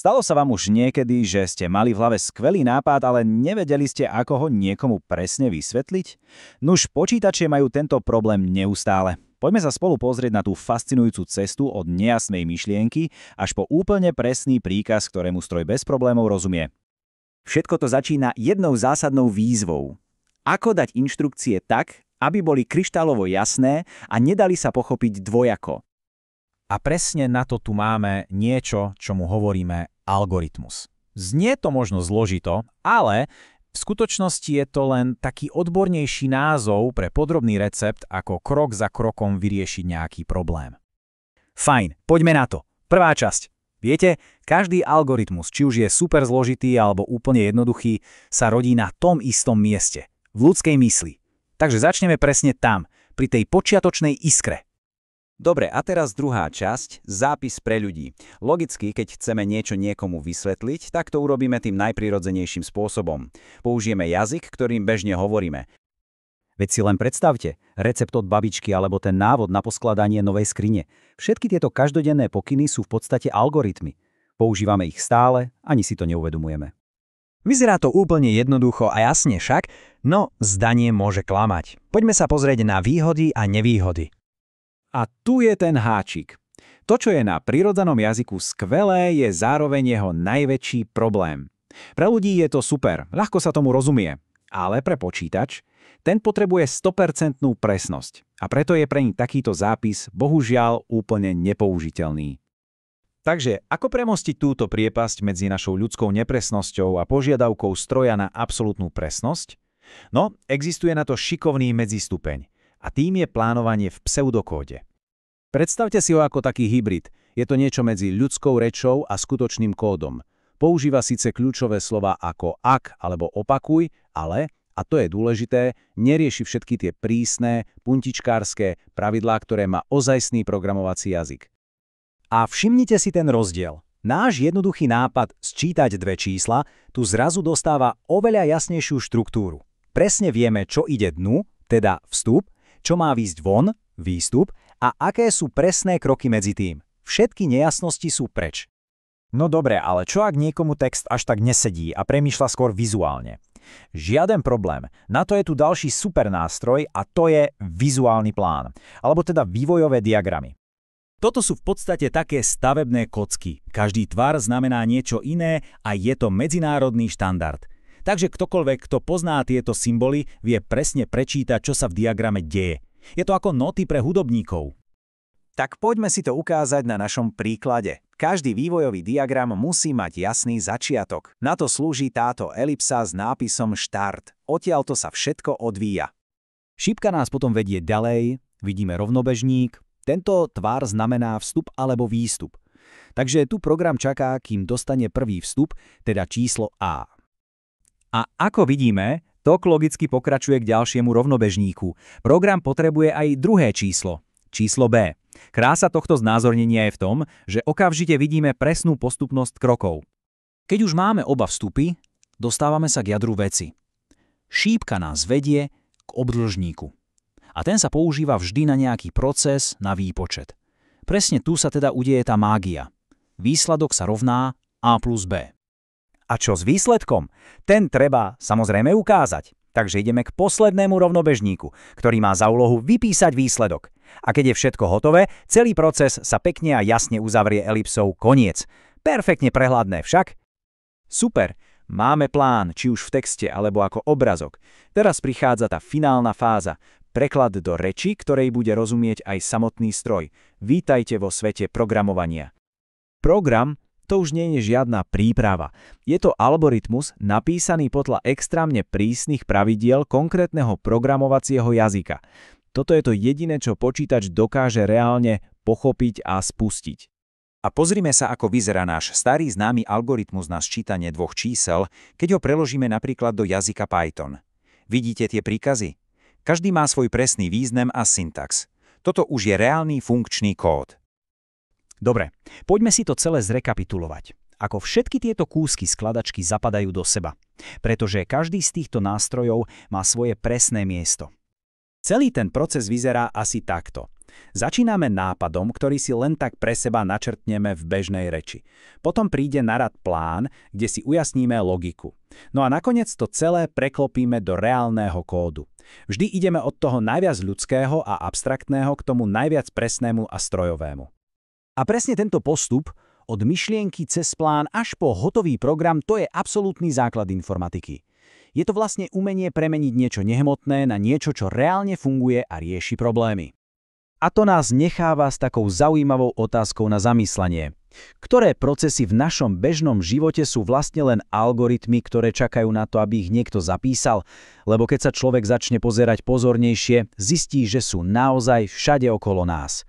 Stalo sa vám už niekedy, že ste mali v hlave skvelý nápad, ale nevedeli ste, ako ho niekomu presne vysvetliť? Nuž, počítače majú tento problém neustále. Poďme sa spolu pozrieť na tú fascinujúcu cestu od nejasnej myšlienky až po úplne presný príkaz, ktorému stroj bez problémov rozumie. Všetko to začína jednou zásadnou výzvou. Ako dať inštrukcie tak, aby boli kryštálovo jasné a nedali sa pochopiť dvojako. A presne na to tu máme niečo, čomu hovoríme algoritmus. Znie to možno zložito, ale v skutočnosti je to len taký odbornejší názov pre podrobný recept, ako krok za krokom vyriešiť nejaký problém. Fajn, poďme na to. Prvá časť. Viete, každý algoritmus, či už je super zložitý alebo úplne jednoduchý, sa rodí na tom istom mieste, v ľudskej mysli. Takže začneme presne tam, pri tej počiatočnej iskre. Dobre, a teraz druhá časť, zápis pre ľudí. Logicky, keď chceme niečo niekomu vysvetliť, tak to urobíme tým najprirodzenejším spôsobom. Použijeme jazyk, ktorým bežne hovoríme. Veď si len predstavte, recept od babičky alebo ten návod na poskladanie novej skrine. Všetky tieto každodenné pokyny sú v podstate algoritmy. Používame ich stále, ani si to neuvedomujeme. Vyzerá to úplne jednoducho a jasne však, no zdanie môže klamať. Poďme sa pozrieť na výhody a nevýhody. A tu je ten háčik. To, čo je na prirodzenom jazyku skvelé, je zároveň jeho najväčší problém. Pre ľudí je to super, ľahko sa tomu rozumie, ale pre počítač, ten potrebuje 100% presnosť a preto je pre nich takýto zápis bohužiaľ úplne nepoužiteľný. Takže ako premostiť túto priepasť medzi našou ľudskou nepresnosťou a požiadavkou stroja na absolútnu presnosť? No, existuje na to šikovný medzistupeň. A tým je plánovanie v pseudokóde. Predstavte si ho ako taký hybrid. Je to niečo medzi ľudskou rečou a skutočným kódom. Používa síce kľúčové slova ako ak alebo opakuj, ale, a to je dôležité, nerieši všetky tie prísne, puntičkárske pravidlá, ktoré má ozajstný programovací jazyk. A všimnite si ten rozdiel. Náš jednoduchý nápad sčítať dve čísla tu zrazu dostáva oveľa jasnejšiu štruktúru. Presne vieme, čo ide dnu, teda vstup, čo má výjsť von, výstup, a aké sú presné kroky medzi tým. Všetky nejasnosti sú preč. No dobre, ale čo ak niekomu text až tak nesedí a premýšľa skôr vizuálne? Žiaden problém. Na to je tu ďalší super nástroj a to je vizuálny plán, alebo teda vývojové diagramy. Toto sú v podstate také stavebné kocky. Každý tvar znamená niečo iné a je to medzinárodný štandard. Takže ktokoľvek, kto pozná tieto symboly, vie presne prečítať, čo sa v diagrame deje. Je to ako noty pre hudobníkov. Tak poďme si to ukázať na našom príklade. Každý vývojový diagram musí mať jasný začiatok. Na to slúži táto elipsa s nápisom štart. Odtiaľto sa všetko odvíja. Šípka nás potom vedie ďalej, vidíme rovnobežník. Tento tvar znamená vstup alebo výstup. Takže tu program čaká, kým dostane prvý vstup, teda číslo A. A ako vidíme, tok logicky pokračuje k ďalšiemu rovnobežníku. Program potrebuje aj druhé číslo, číslo B. Krása tohto znázornenia je v tom, že okamžite vidíme presnú postupnosť krokov. Keď už máme oba vstupy, dostávame sa k jadru veci. Šípka nás vedie k obdĺžníku. A ten sa používa vždy na nejaký proces, na výpočet. Presne tu sa teda udeje tá mágia. Výsledok sa rovná A plus B. A čo s výsledkom? Ten treba samozrejme ukázať. Takže ideme k poslednému rovnobežníku, ktorý má za úlohu vypísať výsledok. A keď je všetko hotové, celý proces sa pekne a jasne uzavrie elipsou koniec. Perfektne prehľadné však? Super, máme plán, či už v texte alebo ako obrazok. Teraz prichádza tá finálna fáza. Preklad do reči, ktorej bude rozumieť aj samotný stroj. Vítajte vo svete programovania. Program to už nie je žiadna príprava. Je to algoritmus napísaný podľa extrémne prísnych pravidiel konkrétneho programovacieho jazyka. Toto je to jediné, čo počítač dokáže reálne pochopiť a spustiť. A pozrime sa, ako vyzerá náš starý známy algoritmus na sčítanie dvoch čísel, keď ho preložíme napríklad do jazyka Python. Vidíte tie príkazy? Každý má svoj presný význam a syntax. Toto už je reálny funkčný kód. Dobre, poďme si to celé zrekapitulovať. Ako všetky tieto kúsky skladačky zapadajú do seba, pretože každý z týchto nástrojov má svoje presné miesto. Celý ten proces vyzerá asi takto. Začíname nápadom, ktorý si len tak pre seba načrtneme v bežnej reči. Potom príde na rad plán, kde si ujasníme logiku. No a nakoniec to celé preklopíme do reálneho kódu. Vždy ideme od toho najviac ľudského a abstraktného k tomu najviac presnému a strojovému. A presne tento postup, od myšlienky cez plán až po hotový program, to je absolútny základ informatiky. Je to vlastne umenie premeniť niečo nehmotné na niečo, čo reálne funguje a rieši problémy. A to nás necháva s takou zaujímavou otázkou na zamyslenie. Ktoré procesy v našom bežnom živote sú vlastne len algoritmy, ktoré čakajú na to, aby ich niekto zapísal? Lebo keď sa človek začne pozerať pozornejšie, zistí, že sú naozaj všade okolo nás.